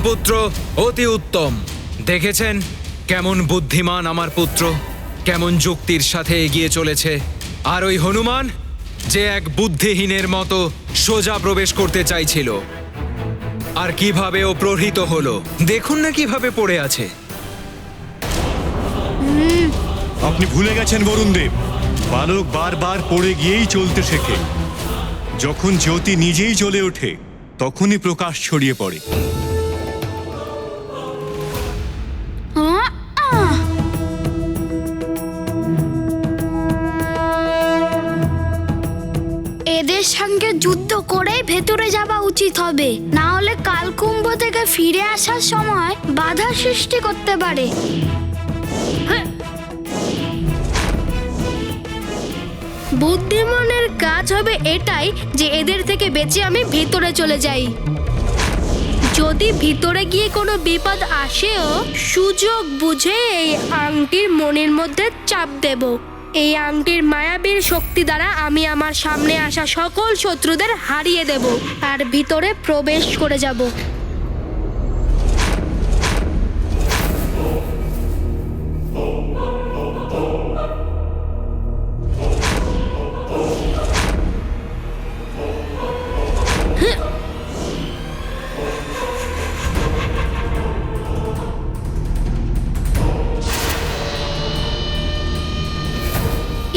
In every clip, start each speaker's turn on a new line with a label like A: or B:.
A: পুত্র, অতি উত্তম। দেখেছেন কেমন বুদ্ধিমান আমার পুত্র, কেমন যুক্তির সাথে এগিয়ে চলেছে। আর ওই হনুমান, যে এক বুদ্ধিহীনের মতো সোজা প্রবেশ করতে চাইছিল, আর কিভাবে ও প্রহৃত হলো। দেখুন না কিভাবে পড়ে আছে।
B: আপনি ভুলে গেছেন বরুণ দেব, বালক বারবার পড়ে গিয়েই চলতে শেখে। যখন জ্যোতি নিজেই জ্বলে ওঠে তখনই প্রকাশ ছড়িয়ে পড়ে।
C: এদের সঙ্গে যুদ্ধ করেই ভেতরে যাওয়া উচিত হবে, না হলে কালকুম্ভ থেকে ফিরে আসার সময় বাধা সৃষ্টি করতে পারে।
D: বুদ্ধিমানের কাজ হবে এটাই যে এদের থেকে বেঁচে আমি ভিতরে চলে যাই। যদি ভিতরে গিয়ে কোনো বিপদ আসেও সুযোগ বুঝে এই আংটির মনের মধ্যে চাপ দেব। এই আংটির মায়াবীর শক্তি দ্বারা আমি আমার সামনে আসা সকল শত্রুদের হারিয়ে দেব আর ভিতরে প্রবেশ করে যাব।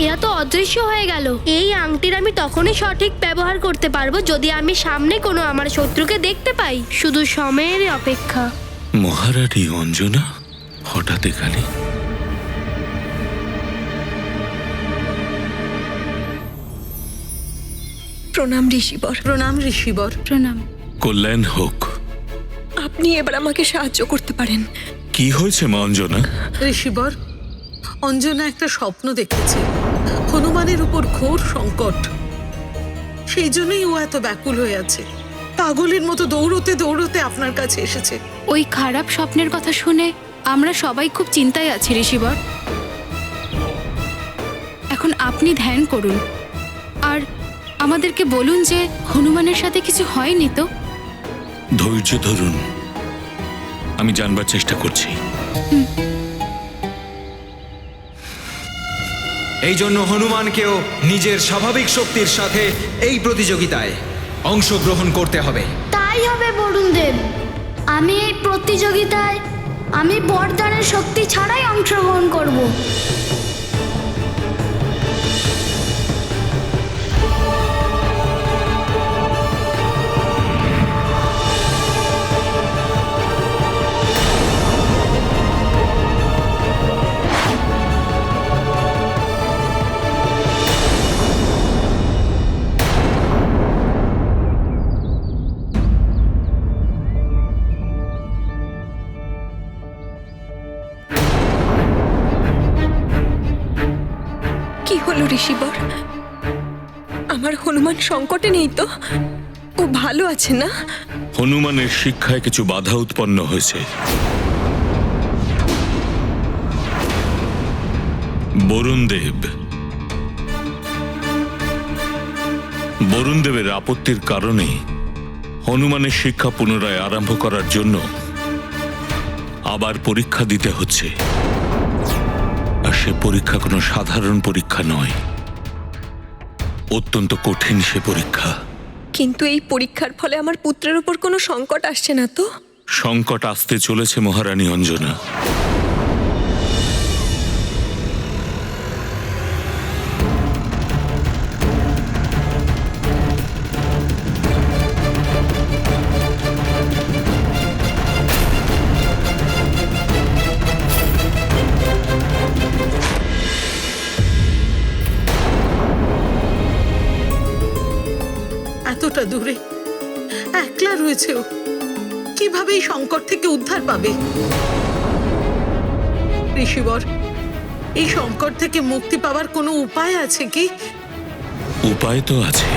D: এরা তো অদৃশ্য হয়ে গেল। এই আংটির আমি তখনই সঠিক ব্যবহার করতে পারবো যদি আমি সামনে কোনো আমার শত্রুকে দেখতে পাই। শুধু সময়ের অপেক্ষা।
E: মহারানী অঞ্জনা হঠাৎ এখানে?
F: প্রণাম ঋষিবর।
G: প্রণাম ঋষিবর।
D: প্রণাম।
E: কল্যাণ হোক।
F: আপনি এবার আমাকে সাহায্য করতে পারেন।
E: কি হয়েছে মা অঞ্জনা?
G: ঋষিবর, অঞ্জনা একটা স্বপ্ন দেখেছে। হনুমানের উপর ঘোর সংকট। সেই জন্যই ও এত ব্যাকুল হয়ে আছে। পাগলের মতো দৌড়তে দৌড়তে আপনার কাছে এসেছে।
D: ওই খারাপ স্বপ্নের কথা শুনে আমরা সবাই খুব চিন্তায় আছি ঋষিবর। এখন আপনি ধ্যান করুন আর আমাদেরকে বলুন যে হনুমানের সাথে কিছু হয়নি তো?
E: ধৈর্য ধরুন, আমি জানবার চেষ্টা করছি।
A: এই জন্য হনুমানকেও নিজের স্বাভাবিক শক্তির সাথে এই প্রতিযোগিতায় অংশগ্রহণ করতে হবে।
C: তাই হবে বরুণ দেব। আমি এই প্রতিযোগিতায় আমি বরদানের শক্তি ছাড়াই অংশগ্রহণ করব।
F: কি হলো ঋষিবর? আমার হনুমান সংকটে নেই তো? ও ভালো আছে না?
E: হনুমানের শিক্ষায় কিছু বাধা উৎপন্ন হয়েছে। বরুণ দেবের আপত্তির কারণে হনুমানের শিক্ষা পুনরায় আরম্ভ করার জন্য আবার পরীক্ষা দিতে হচ্ছে। আর সে পরীক্ষা কোনো সাধারণ পরীক্ষা নয়, অত্যন্ত কঠিন সে পরীক্ষা।
F: কিন্তু এই পরীক্ষার ফলে আমার পুত্রের উপর কোনো সংকট আসছে না তো?
E: সংকট আসতে চলেছে মহারানী অঞ্জনা।
G: এতটা দূরে একলা রয়েছে ও, কিভাবে এই সংকট থেকে উদ্ধার পাবে? ঋষিবর, এই সংকট থেকে মুক্তি পাওয়ার কোনো উপায় আছে কি?
E: উপায় তো আছে।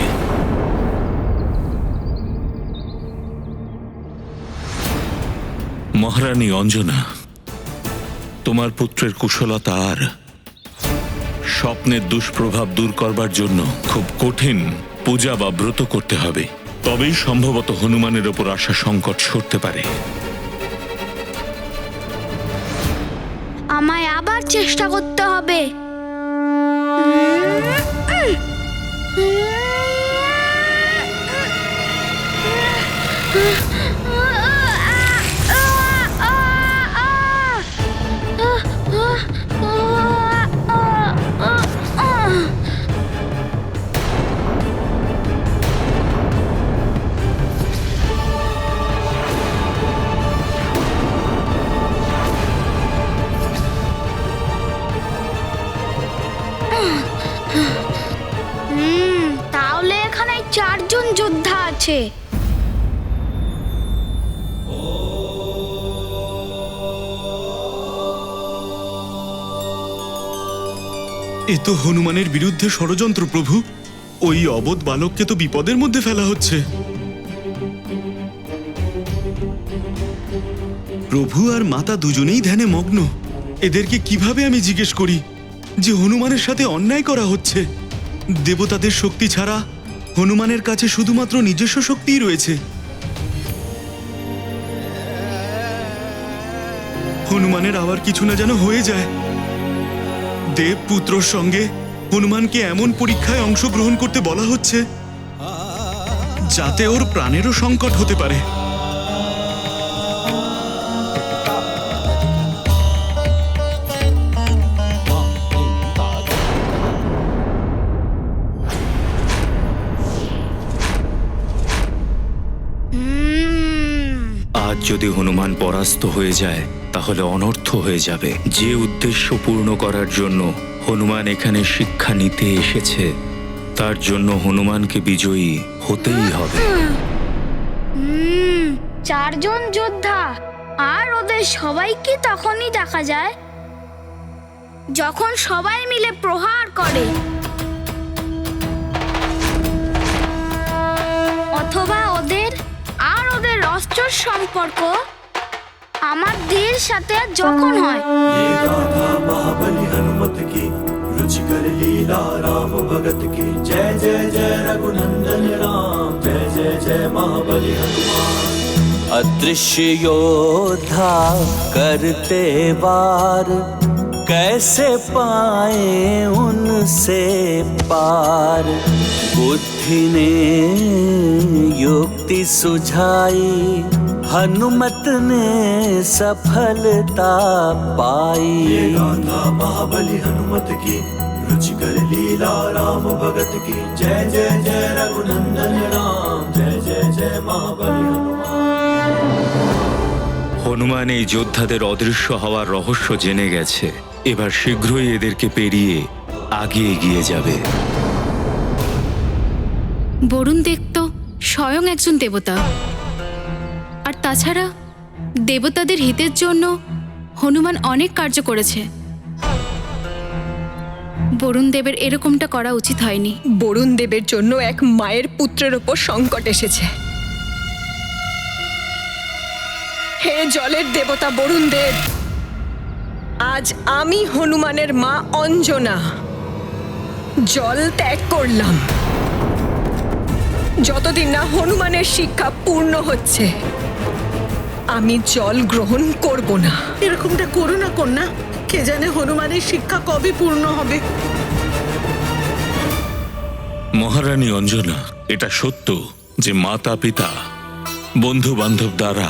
E: মহারানী অঞ্জনা, তোমার পুত্রের কুশলতা আর স্বপ্নের দুষ্প্রভাব দূর করবার জন্য খুব কঠিন পূজা বা ব্রত করতে হবে। তবেই সম্ভবত হনুমানের ওপর আসা সংকট সরতে পারে।
C: আমায় আবার চেষ্টা করতে হবে। তাহলে এখানে 4 জন যোদ্ধা আছে।
B: এ তো হনুমানের বিরুদ্ধে ষড়যন্ত্র প্রভু। ওই অবোধ বালককে তো বিপদের মধ্যে ফেলা হচ্ছে। প্রভু আর মাতা দুজনেই ধ্যানে মগ্ন। এদেরকে কিভাবে আমি জিজ্ঞেস করি যে হনুমানের সাথে অন্যায় করা হচ্ছে? দেবতাদের শক্তি ছাড়া হনুমানের কাছে শুধুমাত্র নিজস্ব শক্তিই রয়েছে। হনুমানের আবার কিছু না যেন হয়ে যায়। দেবপুত্রর সঙ্গে হনুমানকে এমন পরীক্ষায় অংশগ্রহণ করতে বলা হচ্ছে যাতে ওর প্রাণেরও সংকট হতে পারে।
H: আজ যদি হনুমান পরাস্ত হয়ে যায় তাহলে অনর্থ হয়ে যাবে। যে উদ্দেশ্য পূর্ণ করার জন্য হনুমান এখানে শিক্ষা নিতে এসেছে তার জন্য হনুমানকে বিজয়ী হতেই হবে।
C: 4 জন যোদ্ধা, আর ওদের সবাইকে তখনই দেখা যায় যখন সবাই মিলে প্রহার করে, অথবা ওদের অস্ত্রের সম্পর্ক আমার দেহের সাথে যখন হয়।
I: ये गाथा महाबली हनुमत की रुचिकर लीला राम भगत की जय जय जय रघुनंदन राम जय जय जय महाबली हनुमान। अदृश्य योद्धा करते वार कैसे पाए उनसे पार। बुद्धि ने युक्ति सुझाई हनुमत ने सफलता पाई। ये गाथा महाबली हनुमत की रुचिकर लीला राम भगत की जय जय जय रघुनंदन राम जय जय जय महाबली हनुमान।
H: হনুমান এই যোদ্ধাদের অদৃশ্য হওয়ার রহস্য জেনে গেছে। এবার শীঘ্রই এদেরকে পেরিয়ে আগে এগিয়ে যাবে।
J: বরুণ দেব তো স্বয়ং একজন দেবতা, আর তাছাড়া দেবতাদের হিতের জন্য হনুমান অনেক কার্য করেছে। বরুণ দেবের এরকমটা করা উচিত হয়নি।
F: বরুণ দেবের জন্য এক মায়ের পুত্রের ওপর সংকট এসেছে। হে জলের দেবতা বরুণ দেব, আজ আমি হনুমানের মা অঞ্জনা জল ত্যাগ করলাম। যতদিন না হনুমানের শিক্ষা পূর্ণ হচ্ছে আমি জল গ্রহণ করব না।
G: এরকমটা করো না কন্যা। কে জানে হনুমানের শিক্ষা কবে পূর্ণ হবে।
E: মহারানী অঞ্জনা, এটা সত্য যে মাতা পিতা বন্ধু বান্ধব দ্বারা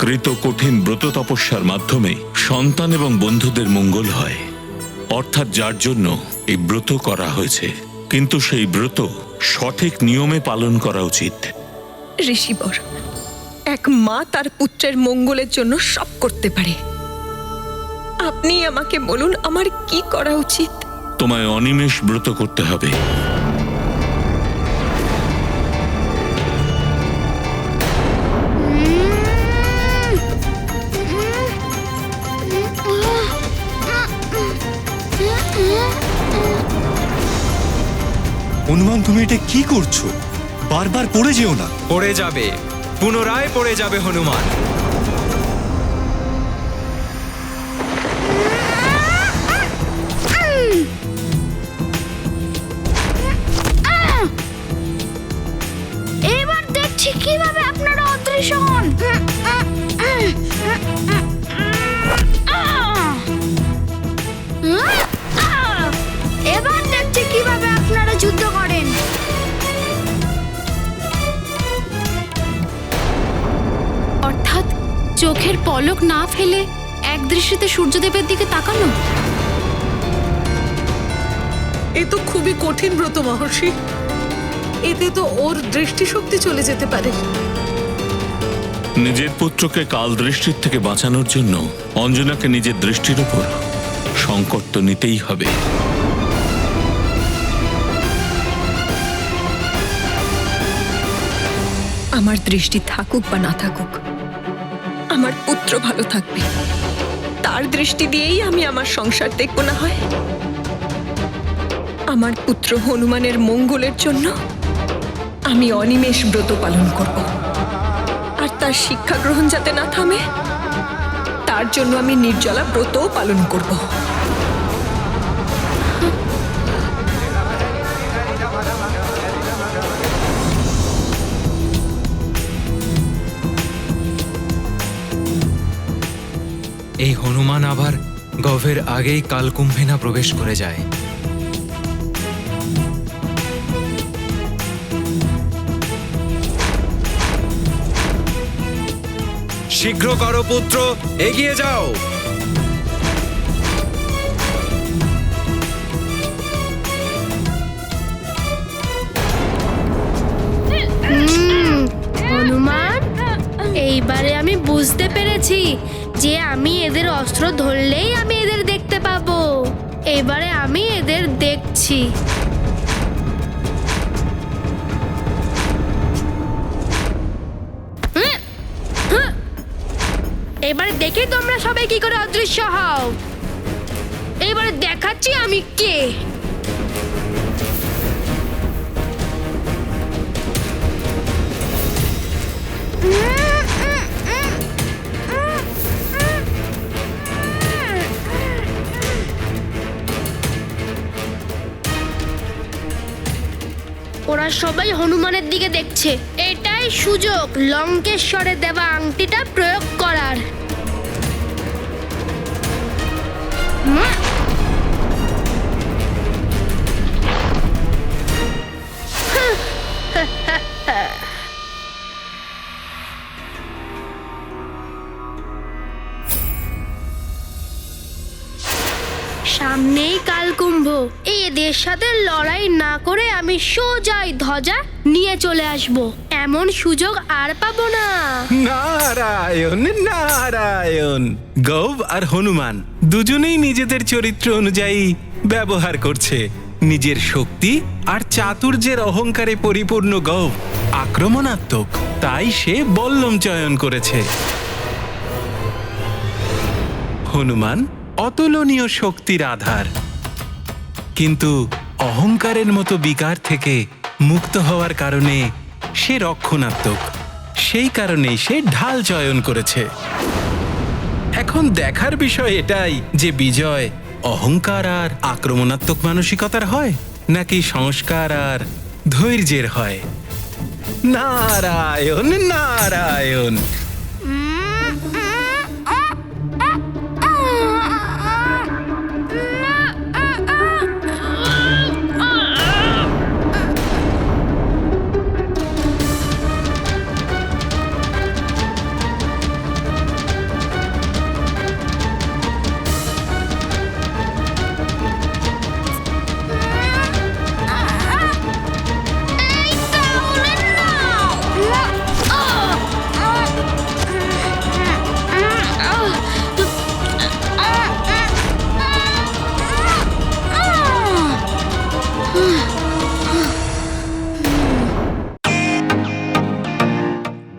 E: কৃত কঠিন ব্রত তপস্যার মাধ্যমে সন্তান এবং বন্ধুদের মঙ্গল হয়, অর্থাৎ যার জন্য এই ব্রত করা হয়েছে। কিন্তু সেই ব্রত সঠিক নিয়মে পালন করা উচিত।
F: ঋষিবর, এক মা তার পুত্রের মঙ্গলের জন্য সব করতে পারে। আপনি আমাকে বলুন আমার কি করা উচিত।
E: তোমায় অনিমেষ ব্রত করতে হবে।
B: হনুমান, তুমি এটা কি করছো? বারবার পড়ে যেও না।
A: পড়ে যাবে, পুনরায় পড়ে যাবে হনুমান।
C: এবার দেখছি কিভাবে আপনারা অদৃশ্য হন।
J: পলক না ফেলে এক দৃষ্টিতে সূর্যদেবের দিকে তাকালো।
G: এ তো খুবই কঠিন ব্রত মহর্ষি। এতে তো ওর দৃষ্টিশক্তি চলে যেতে পারে।
E: নিজের পুত্রকে কাল দৃষ্টির থেকে বাঁচানোর জন্য অঞ্জনাকে নিজের দৃষ্টির উপর সংকট তো নিতেই হবে।
F: আমার দৃষ্টি থাকুক বা না থাকুক, আমার পুত্র ভালো থাকবে। তার দৃষ্টি দিয়েই আমি আমার সংসার দেখব না হয়। আমার পুত্র হনুমানের মঙ্গলের জন্য আমি অনিমেষ ব্রত পালন করব। আর তার শিক্ষা গ্রহণ যাতে না থামে, তার জন্য আমি নির্জলা ব্রতও পালন করব।
A: এই হনুমান আবার গভের আগেই কালকুম্ভে না প্রবেশ করে যায়। শীঘ্র করো পুত্র, এগিয়ে যাও।
D: হনুমান, এইবারে আমি বুঝতে পেরেছি যে আমি এদের অস্ত্র ধরলেই আমি এদের দেখতে পাবো। এবারে আমি এদের দেখছি। এবারে দেখে তোমরা সবাই কি করে অদৃশ্য হও। এবারে দেখাচ্ছি আমি কে। ওরা সবাই হনুমানের দিকে দেখছে। এটাই সুযোগ লঙ্কেশ্বরে দেওয়া আংটিটা প্রয়োগ করার। সামনেই কালকুম্ভ। এদের সাথে লড়াই না করে আমি সোজাই ধ্বজা নিয়ে চলে আসব। এমন সুযোগ আর পাবো না।
K: নারায়ণ নারায়ণ। গৌব আর হনুমান দুজনেই নিজেদের চরিত্র অনুযায়ী ব্যবহার করছে। নিজের শক্তি আর চাতুর্যের অহংকারে পরিপূর্ণ গৌব আক্রমণাত্মক, তাই সে বল্লম চয়ন করেছে। হনুমান অতুলনীয় শক্তির আধার, কিন্তু অহংকারের মতো বিকার থেকে মুক্ত হওয়ার কারণে সে রক্ষণাত্মক। সেই কারণেই সে ঢাল চয়ন করেছে। এখন দেখার বিষয় এটাই যে বিজয় অহংকার আর আক্রমণাত্মক মানসিকতার হয় নাকি সংস্কার আর ধৈর্যের হয়। Narayan Narayan.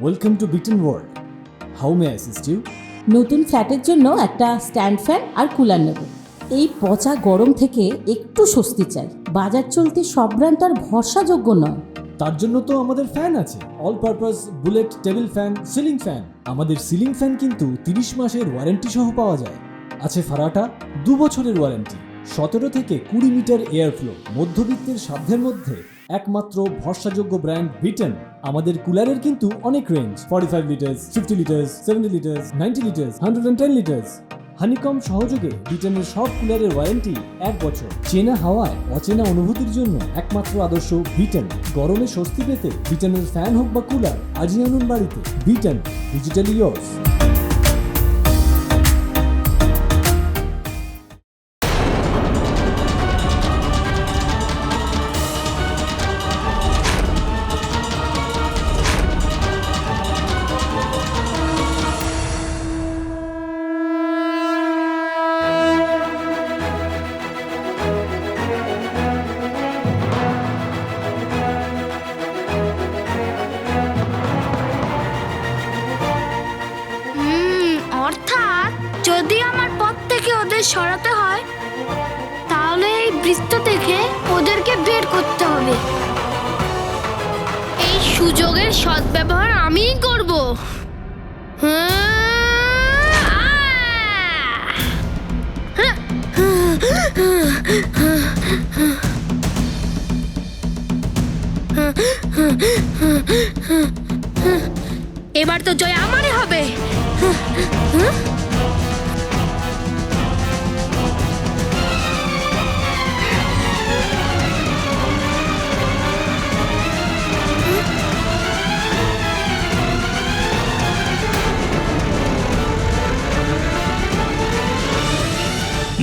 L: Welcome to beaten world. How may assist you?
M: নতুন ফ্ল্যাটের জন্য একটা স্ট্যান্ড ফ্যান আর কুলার নেব। এই পচা গরম থেকে একটু স্বস্তি চাই। বাজার চলতে সব ব্র্যান্ড আর ভরসাযোগ্য নয়।
L: তার জন্য তো আমাদের ফ্যান আছে, all purpose bullet table fan, ceiling fan. আমাদের সিলিং ফ্যান কিন্তু 30 মাসের ওয়ারেন্টি সহ পাওয়া যায়। আছে ফারাটা 2 বছরের ওয়ারেন্টি, 17 থেকে 20 মিটার এয়ার ফ্লো, মধ্যবিত্তের সাধ্যের মধ্যে একমাত্র ভরসাযোগ্য ব্র্যান্ড বিটেন। আমাদের কুলারের কিন্তু অনেক range, 45 litres, 50 litres, 70 litres, 90 litres, 110 litres. Honeycomb সহযোগে বিটেনের সব কুলারের ওয়ারেন্টি 1 বছর। চেনা হাওয়ায় অচেনা অনুভূতির জন্য একমাত্র আদর্শ বিটেন। গরমে স্বস্তি পেতে বিটেনের ফ্যান হোক বা কুলার, আজই আনুন বাড়িতে। Beaten, digitally yours.
C: করতে হয় তাহলে এই বৃত্ত থেকে ওদেরকে বের করতে হবে।
D: এই সুযোগের সদ্ব্যবহার আমিই করব। এবার তো জয় আমারই হবে।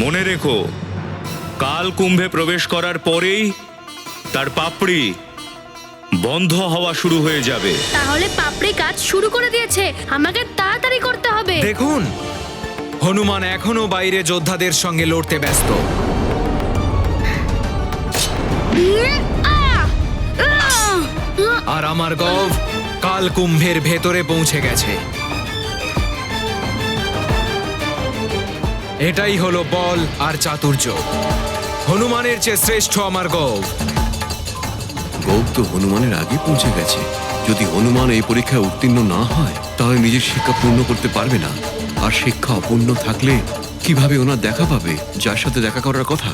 H: মনে রেখো, কাল কুম্ভে প্রবেশ করার পরেই তার পাপড়ি বন্ধ হওয়া শুরু হয়ে যাবে।
D: তাহলে পাপড়ি কাজ শুরু করে দিয়েছে, আমাকে তাড়াতাড়ি করতে হবে।
A: দেখুন, হনুমান এখনো বাইরে যোদ্ধাদের সঙ্গে লড়তে ব্যস্ত। আর আমার গভ কাল কুম্ভের ভেতরে পৌঁছে গেছে। এটাই হলো বল আর চাতুর্য। হনুমানের চেয়ে শ্রেষ্ঠ আমার গভ।
N: গৌব তো হনুমানের আগে পৌঁছে গেছে। যদি হনুমান এই পরীক্ষায় উত্তীর্ণ না হয় তাহলে নিজের শিক্ষা পূর্ণ করতে পারবে না। আর শিক্ষা অপূর্ণ থাকলে কিভাবে ওনার দেখা পাবে যার সাথে দেখা করার কথা?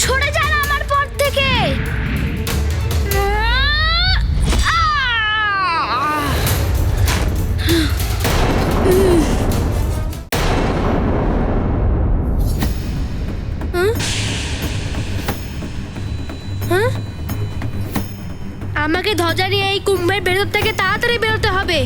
C: সরে যান আমার পথ থেকে।
D: আমাকে ধ্বজা নিয়ে এই কুম্ভের ভেতর থেকে তাড়াতাড়ি বেরোতে হবে।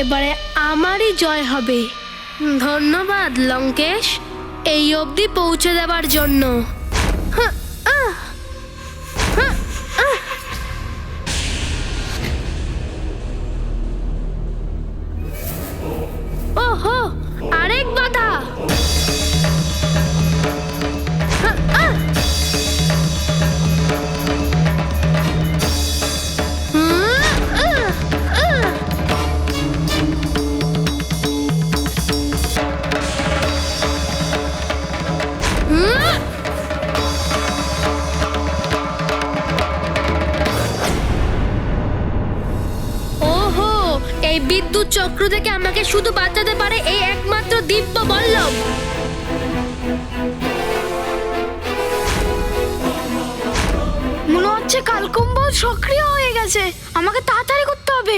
D: এবারে আমারই জয় হবে। ধন্যবাদ লঙ্কেশ, এই অবধি পৌঁছে দেবার জন্য। ওহো, আরেক বাধা। এই বিদ্যুৎ চক্র থেকে আমাকে শুধু বাঁচাতে পারে এই একমাত্র দিব্য বল্লভ।
C: মনে হচ্ছে কালকুম্ভ সক্রিয় হয়ে গেছে, আমাকে তাড়াতাড়ি করতে হবে।